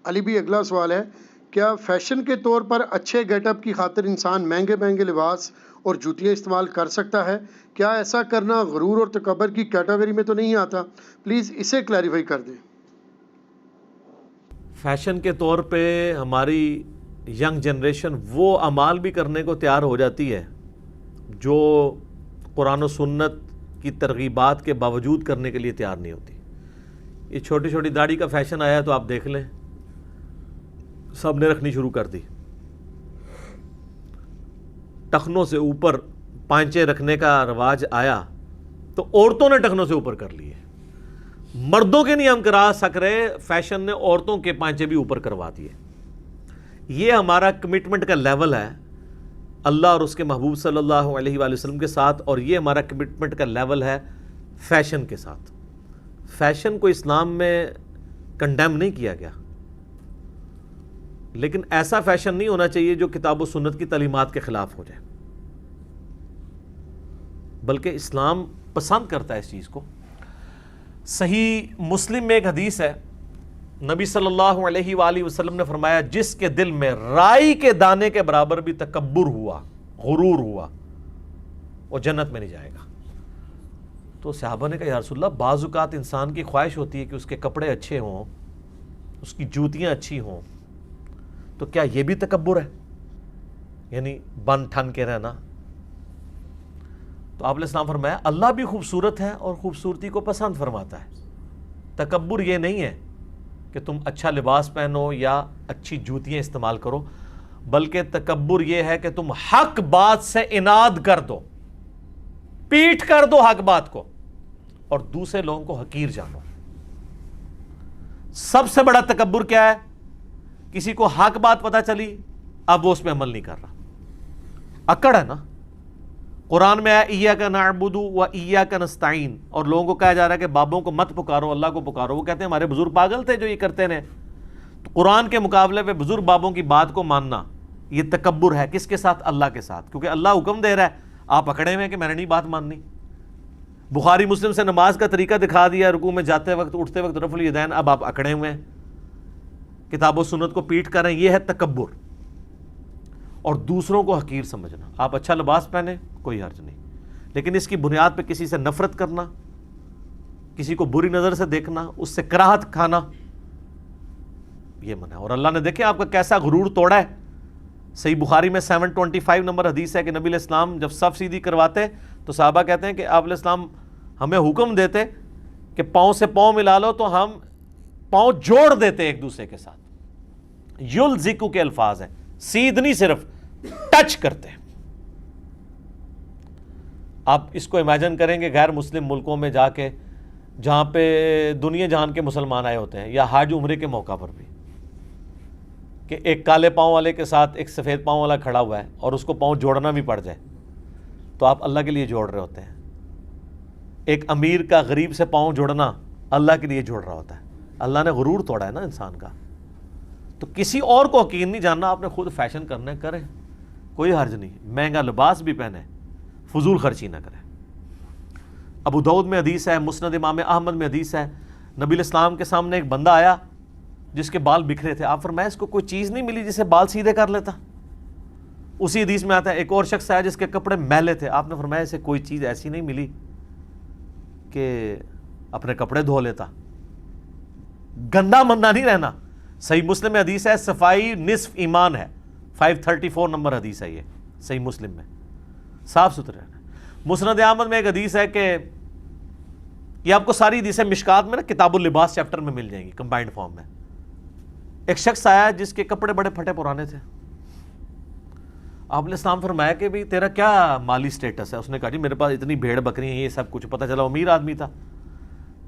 علی بھی اگلا سوال ہے، کیا فیشن کے طور پر اچھے گیٹ اپ کی خاطر انسان مہنگے مہنگے لباس اور جوتیاں استعمال کر سکتا ہے؟ کیا ایسا کرنا غرور اور تکبر کی کیٹیگری میں تو نہیں آتا؟ پلیز اسے کلیریفائی کر دیں۔ فیشن کے طور پہ ہماری ینگ جنریشن وہ اعمال بھی کرنے کو تیار ہو جاتی ہے جو قرآن و سنت کی ترغیبات کے باوجود کرنے کے لیے تیار نہیں ہوتی۔ یہ چھوٹی چھوٹی داڑھی کا فیشن آیا تو آپ دیکھ لیں، سب نے رکھنی شروع کر دی۔ ٹخنوں سے اوپر پانچے رکھنے کا رواج آیا تو عورتوں نے ٹخنوں سے اوپر کر لیے۔ مردوں کے نہیں ہم کرا سک رہے، فیشن نے عورتوں کے پانچے بھی اوپر کروا دیے۔ یہ ہمارا کمٹمنٹ کا لیول ہے اللہ اور اس کے محبوب صلی اللہ علیہ وآلہ وسلم کے ساتھ، اور یہ ہمارا کمٹمنٹ کا لیول ہے فیشن کے ساتھ۔ فیشن کو اسلام میں کنڈیم نہیں کیا گیا، لیکن ایسا فیشن نہیں ہونا چاہیے جو کتاب و سنت کی تعلیمات کے خلاف ہو جائے، بلکہ اسلام پسند کرتا ہے اس چیز کو۔ صحیح مسلم میں ایک حدیث ہے، نبی صلی اللہ علیہ وآلہ وسلم نے فرمایا جس کے دل میں رائی کے دانے کے برابر بھی تکبر ہوا، غرور ہوا، وہ جنت میں نہیں جائے گا۔ تو صحابہ نے کہا یا رسول اللہ، بعض اوقات انسان کی خواہش ہوتی ہے کہ اس کے کپڑے اچھے ہوں، اس کی جوتیاں اچھی ہوں، تو کیا یہ بھی تکبر ہے؟ یعنی بن ٹھن کے رہنا؟ تو آپ علیہ السلام فرمایا اللہ بھی خوبصورت ہے اور خوبصورتی کو پسند فرماتا ہے۔ تکبر یہ نہیں ہے کہ تم اچھا لباس پہنو یا اچھی جوتیاں استعمال کرو، بلکہ تکبر یہ ہے کہ تم حق بات سے اناد کر دو، پیٹ کر دو حق بات کو، اور دوسرے لوگوں کو حقیر جانو۔ سب سے بڑا تکبر کیا ہے؟ کسی کو حق بات پتہ چلی، اب وہ اس پہ عمل نہیں کر رہا۔ اکڑ ہے نا۔ قرآن میں آیا ایاک نعبد و ایاک نستعین، اور لوگوں کو کہا جا رہا ہے کہ بابوں کو مت پکارو، اللہ کو پکارو۔ وہ کہتے ہیں ہمارے بزرگ پاگل تھے جو یہ کرتے ہیں۔ تو قرآن کے مقابلے پہ بزرگ بابوں کی بات کو ماننا یہ تکبر ہے۔ کس کے ساتھ؟ اللہ کے ساتھ، کیونکہ اللہ حکم دے رہا ہے، آپ پکڑے ہوئے ہیں کہ میں نے نہیں بات ماننی۔ بخاری مسلم سے نماز کا طریقہ دکھا دیا، رکوع میں جاتے وقت اٹھتے وقت رفع الیدین، اب آپ اکڑے ہوئے ہیں، کتاب و سنت کو پیٹ کر رہے ہیں۔ یہ ہے تکبر، اور دوسروں کو حقیر سمجھنا۔ آپ اچھا لباس پہنے، کوئی حرج نہیں، لیکن اس کی بنیاد پہ کسی سے نفرت کرنا، کسی کو بری نظر سے دیکھنا، اس سے کراہت کھانا، یہ منع ہے۔ اور اللہ نے دیکھیں آپ کا کیسا غرور توڑا ہے۔ صحیح بخاری میں 725 نمبر حدیث ہے کہ نبی علیہ السلام جب صف سیدھی کرواتے تو صحابہ کہتے ہیں کہ آپ علیہ السلام ہمیں حکم دیتے کہ پاؤں سے پاؤں ملا لو، تو ہم پاؤں جوڑ دیتے ایک دوسرے کے ساتھ۔ یلزقو کے الفاظ ہیں، سیدھ نہیں، صرف ٹچ کرتے ہیں۔ آپ اس کو امیجن کریں گے غیر مسلم ملکوں میں جا کے، جہاں پہ دنیا جہان کے مسلمان آئے ہوتے ہیں، یا حج عمرے کے موقع پر بھی، کہ ایک کالے پاؤں والے کے ساتھ ایک سفید پاؤں والا کھڑا ہوا ہے اور اس کو پاؤں جوڑنا بھی پڑ جائے تو آپ اللہ کے لیے جوڑ رہے ہوتے ہیں۔ ایک امیر کا غریب سے پاؤں جوڑنا اللہ کے لیے جوڑ رہا ہوتا ہے۔ اللہ نے غرور توڑا ہے نا انسان کا۔ تو کسی اور کو حقیر نہیں جاننا، آپ نے خود فیشن کرنا کریں، کوئی حرج نہیں، مہنگا لباس بھی پہنے، فضول خرچی نہ کریں۔ ابو داؤد میں حدیث ہے، مسند امام احمد میں حدیث ہے، نبی علیہ السلام کے سامنے ایک بندہ آیا جس کے بال بکھرے تھے۔ آپ فرمایا اس کو کوئی چیز نہیں ملی جسے بال سیدھے کر لیتا؟ اسی حدیث میں آتا ہے ایک اور شخص آیا جس کے کپڑے میلے تھے۔ آپ نے فرمایا اسے کوئی چیز ایسی نہیں ملی کہ اپنے کپڑے دھو لیتا۔ گندا مندہ نہیں رہنا۔ صحیح مسلم میں حدیث ہے صفائی نصف ایمان ہے، 534 نمبر حدیث ہے یہ صحیح مسلم میں، صاف ستھرے رہنا۔ مسند احمد میں ایک حدیث ہے کہ یہ آپ کو ساری حدیثیں مشکات میں نا کتاب اللباس چیپٹر میں مل جائیں گی کمبائنڈ فارم میں۔ ایک شخص آیا جس کے کپڑے بڑے پھٹے پرانے تھے۔ آپ نے السلام فرمایا کہ بھئی تیرا کیا مالی سٹیٹس ہے؟ اس نے کہا جی میرے پاس اتنی بھیڑ بکری ہیں، یہ سب کچھ، پتہ چلا امیر آدمی تھا۔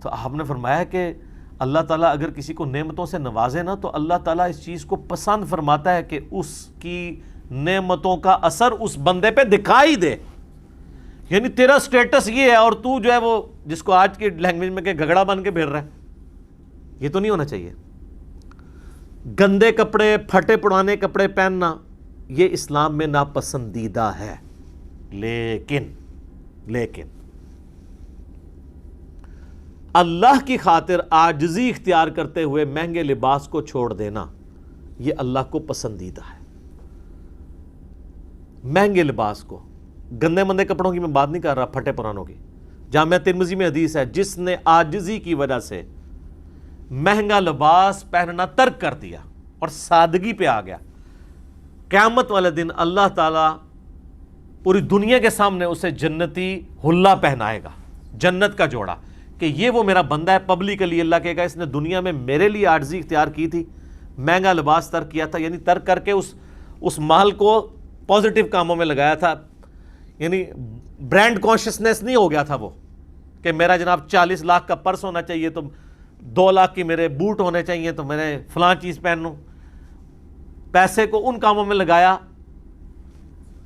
تو آپ نے فرمایا کہ اللہ تعالیٰ اگر کسی کو نعمتوں سے نوازے نا تو اللہ تعالیٰ اس چیز کو پسند فرماتا ہے کہ اس کی نعمتوں کا اثر اس بندے پہ دکھائی دے۔ یعنی تیرا سٹیٹس یہ ہے اور تو جو ہے وہ جس کو آج کی لینگویج میں کہ گھگڑا بن کے پھر رہا ہے، یہ تو نہیں ہونا چاہیے۔ گندے کپڑے، پھٹے پرانے کپڑے پہننا یہ اسلام میں ناپسندیدہ ہے، لیکن اللہ کی خاطر عاجزی اختیار کرتے ہوئے مہنگے لباس کو چھوڑ دینا یہ اللہ کو پسندیدہ ہے. مہنگے لباس کو، گندے مندے کپڑوں کی میں بات نہیں کر رہا، پھٹے پرانوں کی. جامعہ ترمذی میں حدیث ہے، جس نے عاجزی کی وجہ سے مہنگا لباس پہننا ترک کر دیا اور سادگی پہ آ گیا، قیامت والے دن اللہ تعالیٰ پوری دنیا کے سامنے اسے جنتی حلہ پہنائے گا، جنت کا جوڑا، کہ یہ وہ میرا بندہ ہے. پبلکلی اللہ کہے گا اس نے دنیا میں میرے لیے عاجزی اختیار کی تھی، مہنگا لباس ترک کیا تھا، یعنی ترک کر کے اس مال کو پازیٹیو کاموں میں لگایا تھا. یعنی برانڈ کانشسنس نہیں ہو گیا تھا وہ کہ میرا جناب 40 لاکھ کا پرس ہونا چاہیے تو 2 لاکھ کی میرے بوٹ ہونے چاہیے تو میں فلاں چیز پہنوں. پیسے کو ان کاموں میں لگایا،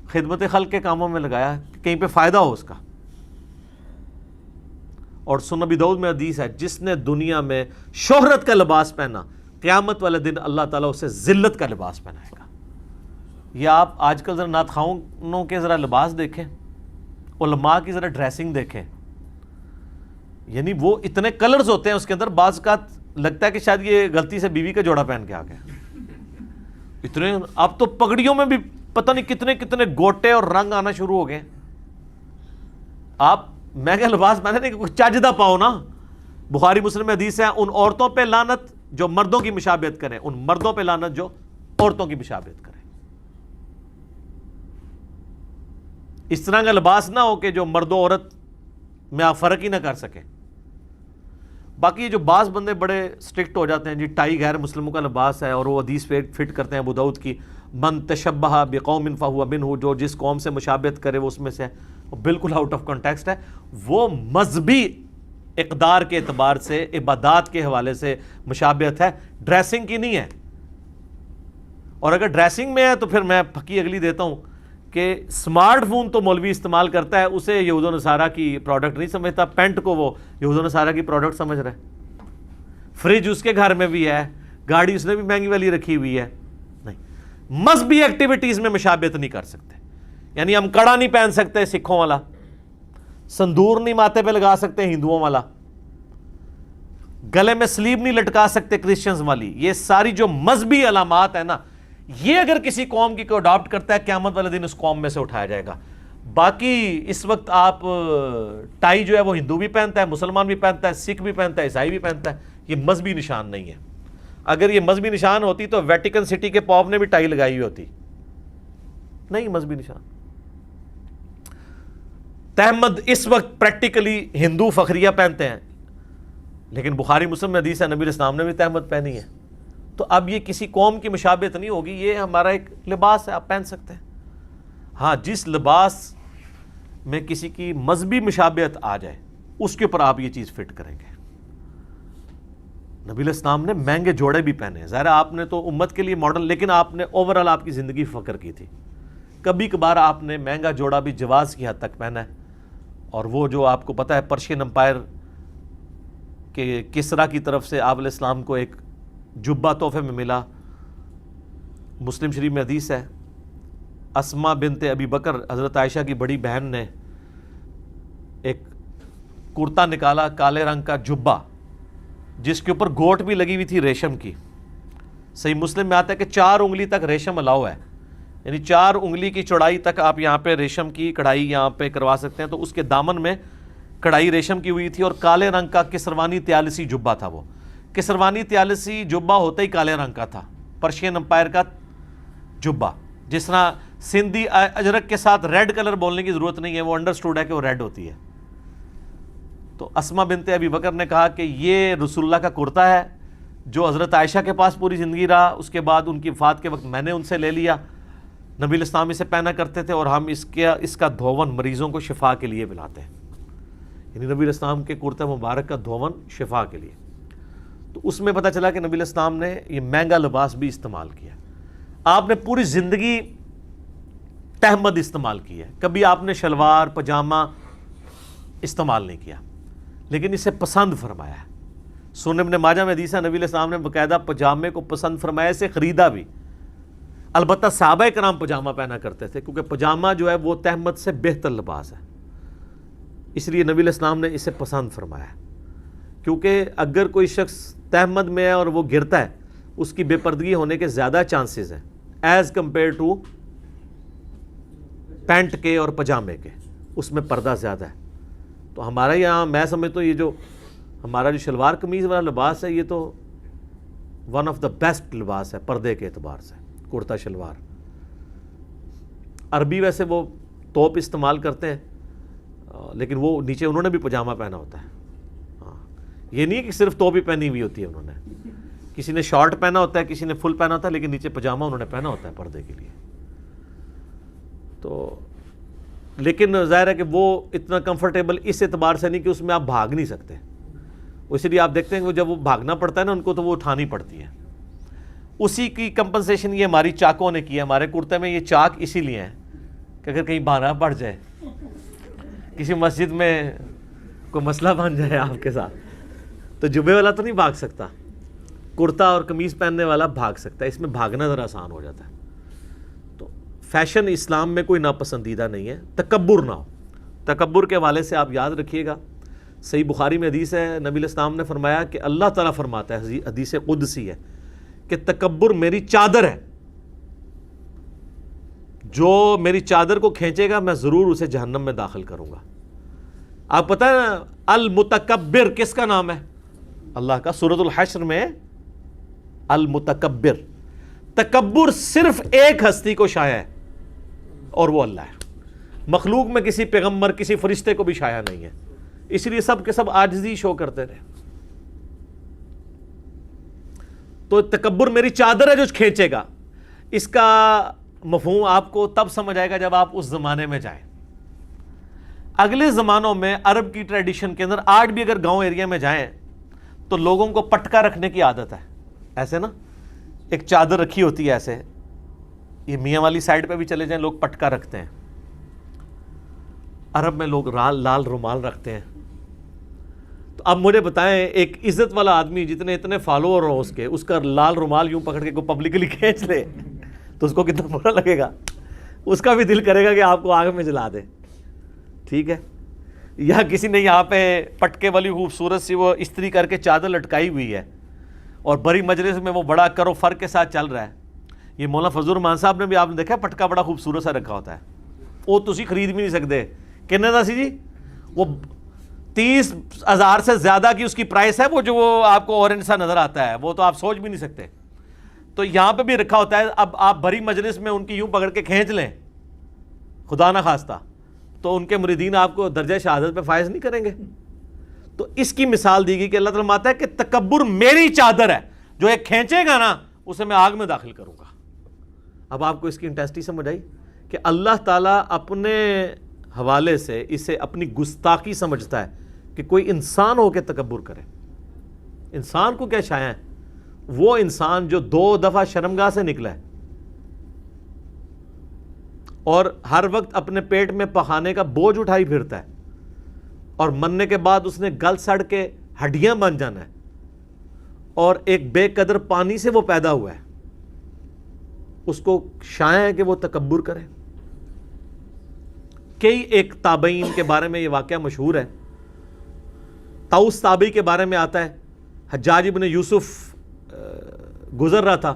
خدمت خلق کے کاموں میں لگایا، کہیں پہ فائدہ ہو اس کا. اور سنن ابی داؤد میں حدیث ہے، جس نے دنیا میں شہرت کا لباس پہنا، قیامت والے دن اللہ تعالیٰ اسے ذلت کا لباس پہنائے گا. یہ آپ آج کل ذرا نعت خواہوں کے ذرا لباس دیکھیں، علماء کی ذرا ڈریسنگ دیکھیں، یعنی وہ اتنے کلرز ہوتے ہیں اس کے اندر، بعض کا لگتا ہے کہ شاید یہ غلطی سے بیوی کا جوڑا پہن کے آ گیا. اتنے اب تو پگڑیوں میں بھی پتہ نہیں کتنے کتنے گوٹے اور رنگ آنا شروع ہو گئے. آپ مہنگا لباس پہنے نہیں، کچھ چاجدہ پاؤ نا. بخاری مسلم میں حدیث ہے، ان عورتوں پہ لعنت جو مردوں کی مشابہت کریں، ان مردوں پہ لعنت جو عورتوں کی مشابہت کریں. اس طرح کا لباس نہ ہو کہ جو مرد و عورت میں آپ فرق ہی نہ کر سکیں. باقی یہ جو بعض بندے بڑے سٹرکٹ ہو جاتے ہیں، جی ٹائی غیر مسلموں کا لباس ہے اور وہ حدیث پہ فٹ کرتے ہیں ابو داؤد کی، من تشبہ بقوم فہو منہ، جو جس قوم سے مشابہت کرے وہ اس میں سے ہے. وہ بالکل آؤٹ آف کانٹیکسٹ ہے. وہ مذہبی اقدار کے اعتبار سے، عبادات کے حوالے سے مشابہت ہے، ڈریسنگ کی نہیں ہے. اور اگر ڈریسنگ میں ہے تو پھر میں پھکی اگلی دیتا ہوں کہ سمارٹ فون تو مولوی استعمال کرتا ہے، اسے یہود و نصارہ کی پروڈکٹ نہیں سمجھتا، پینٹ کو وہ یہود و نصارہ کی پروڈکٹ سمجھ رہا ہے. فریج اس کے گھر میں بھی ہے، گاڑی اس نے بھی مہنگی والی رکھی ہوئی ہے. نہیں، مذہبی ایکٹیویٹیز میں مشابہت نہیں کر سکتے. یعنی ہم کڑا نہیں پہن سکتے سکھوں والا، سندور نہیں ماتھے پہ لگا سکتے ہندوؤں والا، گلے میں سلیب نہیں لٹکا سکتے کرسچنز والی. یہ ساری جو مذہبی علامات ہیں نا، یہ اگر کسی قوم کی کوئی اڈاپٹ کرتا ہے، قیامت والے دن اس قوم میں سے اٹھایا جائے گا. باقی اس وقت آپ ٹائی جو ہے وہ ہندو بھی پہنتا ہے، مسلمان بھی پہنتا ہے، سکھ بھی پہنتا ہے، عیسائی بھی پہنتا ہے. یہ مذہبی نشان نہیں ہے. اگر یہ مذہبی نشان ہوتی تو ویٹیکن سٹی کے پوپ نے بھی ٹائی لگائی ہوئی ہوتی. نہیں مذہبی نشان. تحمد اس وقت پریکٹیکلی ہندو فخریہ پہنتے ہیں، لیکن بخاری مسلم میں حدیث ہے نبی علیہ السلام نے بھی تحمد پہنی ہے. تو اب یہ کسی قوم کی مشابہت نہیں ہوگی، یہ ہمارا ایک لباس ہے، آپ پہن سکتے ہیں. ہاں، جس لباس میں کسی کی مذہبی مشابہت آ جائے اس کے اوپر آپ یہ چیز فٹ کریں گے. نبی علیہ السلام نے مہنگے جوڑے بھی پہنے ہیں. ظاہر آپ نے تو امت کے لیے ماڈل، لیکن آپ نے اوورآل آپ کی زندگی فخر کی تھی. کبھی کبھار آپ نے مہنگا جوڑا بھی جواز کی حد تک پہنا ہے. اور وہ جو آپ کو پتہ ہے پرشین امپائر کے کسرا کی طرف سے آپ علیہ السلام کو ایک جبہ تحفے میں ملا. مسلم شریف میں حدیث ہے، اسما بنت ابی بکر حضرت عائشہ کی بڑی بہن نے ایک کرتا نکالا کالے رنگ کا جبہ، جس کے اوپر گوٹ بھی لگی ہوئی تھی ریشم کی. صحیح مسلم میں آتا ہے کہ 4 انگلی تک ریشم الاؤ ہے، یعنی 4 انگلی کی چوڑائی تک آپ یہاں پہ ریشم کی کڑھائی یہاں پہ کروا سکتے ہیں. تو اس کے دامن میں کڑھائی ریشم کی ہوئی تھی اور کالے رنگ کا کسروانی طیالسی جبہ تھا. وہ کسروانی طیالسی جبہ ہوتا ہی کالے رنگ کا تھا، پرشین امپائر کا جبہ. جس طرح سندھی اجرک کے ساتھ ریڈ کلر بولنے کی ضرورت نہیں ہے، وہ انڈرسٹوڈ ہے کہ وہ ریڈ ہوتی ہے. تو اسما بنت ابی بکر نے کہا کہ یہ رسول اللہ کا کرتا ہے جو حضرت عائشہ کے پاس پوری زندگی رہا، اس کے بعد ان کی وفات کے وقت میں نے ان سے لے لیا. نبی علیہ السلام اسے پہنا کرتے تھے اور ہم اس کا دھون مریضوں کو شفا کے لیے پلاتے ہیں. یعنی نبی علیہ السلام کے کرتا مبارک کا دھون شفا کے لیے. تو اس میں پتہ چلا کہ نبی علیہ السلام نے یہ مہنگا لباس بھی استعمال کیا. آپ نے پوری زندگی تحمد استعمال کی ہے، کبھی آپ نے شلوار پجامہ استعمال نہیں کیا، لیکن اسے پسند فرمایا ہے. سنن ابن ماجہ میں حدیث ہے نبی علیہ السلام نے باقاعدہ پجامے کو پسند فرمایا، اسے خریدا بھی. البتہ صحابہ کرام پجامہ پہنا کرتے تھے کیونکہ پجامہ جو ہے وہ تحمد سے بہتر لباس ہے، اس لیے نبی علیہ السلام نے اسے پسند فرمایا. کیونکہ اگر کوئی شخص تہمت میں ہے اور وہ گرتا ہے اس کی بے پردگی ہونے کے زیادہ چانسز ہیں ایز کمپیئر ٹو پینٹ کے اور پجامے کے، اس میں پردہ زیادہ ہے. تو ہمارا یہاں میں سمجھتا ہوں یہ جو ہمارا جو شلوار قمیض والا لباس ہے یہ تو ون آف دا بیسٹ لباس ہے پردے کے اعتبار سے. کرتا شلوار، عربی ویسے وہ توپ استعمال کرتے ہیں لیکن وہ نیچے انہوں نے بھی پجامہ پہنا ہوتا ہے. ہاں، یہ نہیں کہ صرف توپ ہی پہنی ہوئی ہوتی ہے انہوں نے، کسی نے شارٹ پہنا ہوتا ہے، کسی نے فل پہنا ہوتا ہے، لیکن نیچے پجامہ انہوں نے پہنا ہوتا ہے پردے کے لیے. تو لیکن ظاہر ہے کہ وہ اتنا کمفرٹیبل اس اعتبار سے نہیں کہ اس میں آپ بھاگ نہیں سکتے. اسی لیے آپ دیکھتے ہیں کہ جب وہ بھاگنا پڑتا ہے نا ان کو تو وہ اٹھانی پڑتی ہے. اسی کی کمپنسیشن یہ ہماری چاکوں نے کی ہے. ہمارے کرتے میں یہ چاک اسی لیے ہیں کہ اگر کہیں بہانا پڑ جائے، کسی مسجد میں کوئی مسئلہ بن جائے آپ کے ساتھ، تو جبے والا تو نہیں بھاگ سکتا، کرتا اور قمیض پہننے والا بھاگ سکتا ہے. اس میں بھاگنا ذرا آسان ہو جاتا ہے. تو فیشن اسلام میں کوئی ناپسندیدہ نہیں ہے. تکبر نہ ہو. تکبر کے حوالے سے آپ یاد رکھیے گا، صحیح بخاری میں حدیث ہے، نبی علیہ السلام نے فرمایا کہ اللہ تعالیٰ فرماتا ہے، حدیث قدسی ہے کہ تکبر میری چادر ہے، جو میری چادر کو کھینچے گا میں ضرور اسے جہنم میں داخل کروں گا. آپ پتہ ہے المتکبر کس کا نام ہے؟ اللہ کا. سورۃ الحشر میں المتکبر، تکبر صرف ایک ہستی کو شایع ہے اور وہ اللہ ہے. مخلوق میں کسی پیغمبر کسی فرشتے کو بھی شایع نہیں ہے. اس لیے سب کے سب عاجزی شو کرتے رہے. تو تکبر میری چادر ہے جو کھینچے گا. اس کا مفہوم آپ کو تب سمجھ آئے گا جب آپ اس زمانے میں جائیں. اگلے زمانوں میں عرب کی ٹریڈیشن کے اندر آج بھی اگر گاؤں ایریا میں جائیں تو لوگوں کو پٹکا رکھنے کی عادت ہے. ایسے نا ایک چادر رکھی ہوتی ہے ایسے، یہ میاں والی سائڈ پہ بھی چلے جائیں لوگ پٹکا رکھتے ہیں. عرب میں لوگ لال رومال رکھتے ہیں. تو اب مجھے بتائیں ایک عزت والا آدمی جتنے اتنے فالوور ہو اس کا لال رومال یوں پکڑ کے کوئی پبلکلی کھینچ لے تو اس کو کتنا برا لگے گا. اس کا بھی دل کرے گا کہ آپ کو آگ میں جلا دے. ٹھیک ہے. یا کسی نے یہاں پہ پٹکے والی خوبصورت سی وہ استری کر کے چادر لٹکائی ہوئی ہے اور بڑی مجلس میں وہ بڑا کرو فر کے ساتھ چل رہا ہے. یہ مولانا فضل الرحمان صاحب نے بھی آپ نے دیکھا پٹکا بڑا خوبصورت سا رکھا ہوتا ہے. وہ تسی خرید بھی نہیں سکتے. کتنے دا سی جی؟ وہ 30,000 سے زیادہ کی اس کی پرائس ہے. وہ جو وہ آپ کو اورنج سا نظر آتا ہے وہ تو آپ سوچ بھی نہیں سکتے. تو یہاں پہ بھی رکھا ہوتا ہے. اب آپ بڑی مجلس میں ان کی یوں پکڑ کے کھینچ لیں خدا نہ خواستہ تو ان کے مریدین آپ کو درجہ شہادت پہ فائز نہیں کریں گے. تو اس کی مثال دی گئی کہ اللہ تعالیٰ فرماتا ہے کہ تکبر میری چادر ہے، جو ایک کھینچے گا نا اسے میں آگ میں داخل کروں گا. اب آپ کو اس کی انٹیسٹی سمجھ آئی کہ اللہ تعالیٰ اپنے حوالے سے اسے اپنی گستاخی سمجھتا ہے کہ کوئی انسان ہو کے تکبر کرے. انسان کو کیا شایع ہے؟ وہ انسان جو 2 دفعہ شرمگاہ سے نکلا ہے اور ہر وقت اپنے پیٹ میں پخانے کا بوجھ اٹھائی پھرتا ہے اور مرنے کے بعد اس نے گل سڑ کے ہڈیاں بن جانا ہے اور ایک بے قدر پانی سے وہ پیدا ہوا ہے، اس کو شایع ہے کہ وہ تکبر کرے. کئی ایک تابعین کے بارے میں یہ واقعہ مشہور ہے. طاؤس تابعی کے بارے میں آتا ہے، حجاج ابن یوسف گزر رہا تھا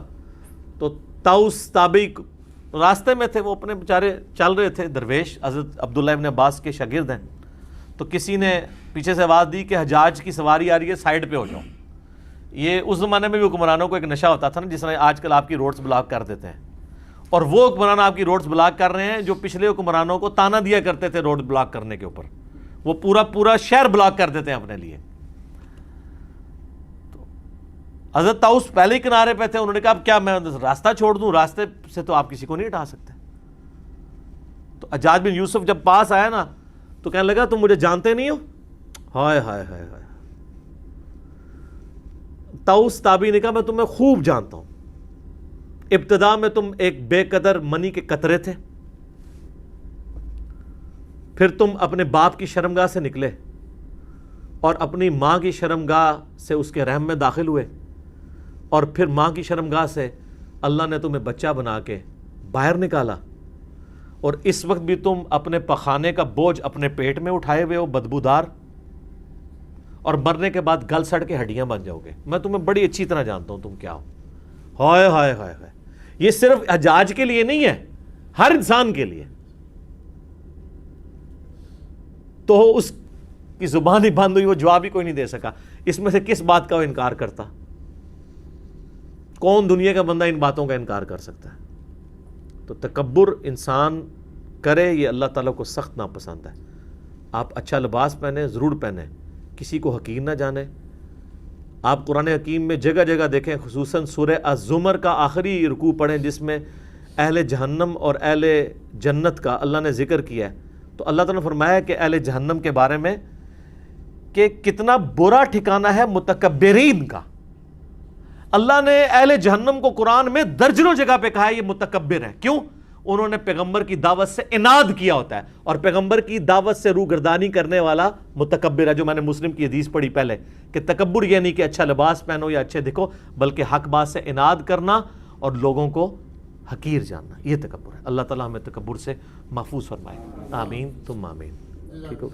تو طاؤس تابعی راستے میں تھے، وہ اپنے بیچارے چل رہے تھے. درویش حضرت عبداللہ ابن عباس کے شاگرد ہیں. تو کسی نے پیچھے سے آواز دی کہ حجاج کی سواری آ رہی ہے، سائڈ پہ ہو جاؤ. یہ اس زمانے میں بھی حکمرانوں کو ایک نشہ ہوتا تھا نا، جس طرح آج کل آپ کی روڈز بلاک کر دیتے ہیں. اور وہ حکمران آپ کی روڈز بلاک کر رہے ہیں جو پچھلے حکمرانوں کو تانا دیا کرتے تھے روڈ بلاک کرنے کے اوپر. وہ پورا شہر بلاک کر دیتے ہیں اپنے لیے. تو حضرت طاؤس پہلے ہی کنارے پہ تھے. انہوں نے کہا اب کیا میں راستہ چھوڑ دوں؟ راستے سے تو آپ کسی کو نہیں ہٹا سکتے. تو حجاج بن یوسف جب پاس آیا نا تو کہنے لگا تم مجھے جانتے نہیں ہو؟ ہائے ہائے ہائے ہائے. طاؤس تابعی نے کہا میں تمہیں خوب جانتا ہوں. ابتدا میں تم ایک بے قدر منی کے قطرے تھے، پھر تم اپنے باپ کی شرمگاہ سے نکلے اور اپنی ماں کی شرمگاہ سے اس کے رحم میں داخل ہوئے اور پھر ماں کی شرمگاہ سے اللہ نے تمہیں بچہ بنا کے باہر نکالا اور اس وقت بھی تم اپنے پخانے کا بوجھ اپنے پیٹ میں اٹھائے ہوئے ہو بدبودار. اور مرنے کے بعد گل سڑ کے ہڈیاں بن جاؤ گے. میں تمہیں بڑی اچھی طرح جانتا ہوں تم کیا ہو. ہائے ہائے ہائے ہائے. یہ صرف حجاج کے لیے نہیں ہے, ہر انسان کے لیے. تو اس کی زبان ہی بند ہوئی, وہ جواب ہی کوئی نہیں دے سکا. اس میں سے کس بات کا وہ انکار کرتا؟ کون دنیا کا بندہ ان باتوں کا انکار کر سکتا ہے؟ تو تکبر انسان کرے یہ اللہ تعالیٰ کو سخت ناپسند ہے. آپ اچھا لباس پہنیں, ضرور پہنیں, کسی کو حقیر نہ جانیں. آپ قرآن حکیم میں جگہ جگہ دیکھیں, خصوصاً سورہ الزمر کا آخری رکوع پڑھیں جس میں اہل جہنم اور اہل جنت کا اللہ نے ذکر کیا ہے. تو اللہ تعالیٰ نے فرمایا کہ اہل جہنم کے بارے میں کہ کتنا برا ٹھکانہ ہے متکبرین کا. اللہ نے اہل جہنم کو قرآن میں درجنوں جگہ پہ کہا ہے یہ متکبر ہے. کیوں؟ انہوں نے پیغمبر کی دعوت سے اناد کیا ہوتا ہے, اور پیغمبر کی دعوت سے روگردانی کرنے والا متکبر ہے. جو میں نے مسلم کی حدیث پڑھی پہلے کہ تکبر یہ نہیں کہ اچھا لباس پہنو یا اچھے دکھو, بلکہ حق بات سے اناد کرنا اور لوگوں کو حقیر جاننا, یہ تکبر ہے. اللہ تعالیٰ ہمیں تکبر سے محفوظ فرمائے. آمین ثم آمین. ٹھیک ہو.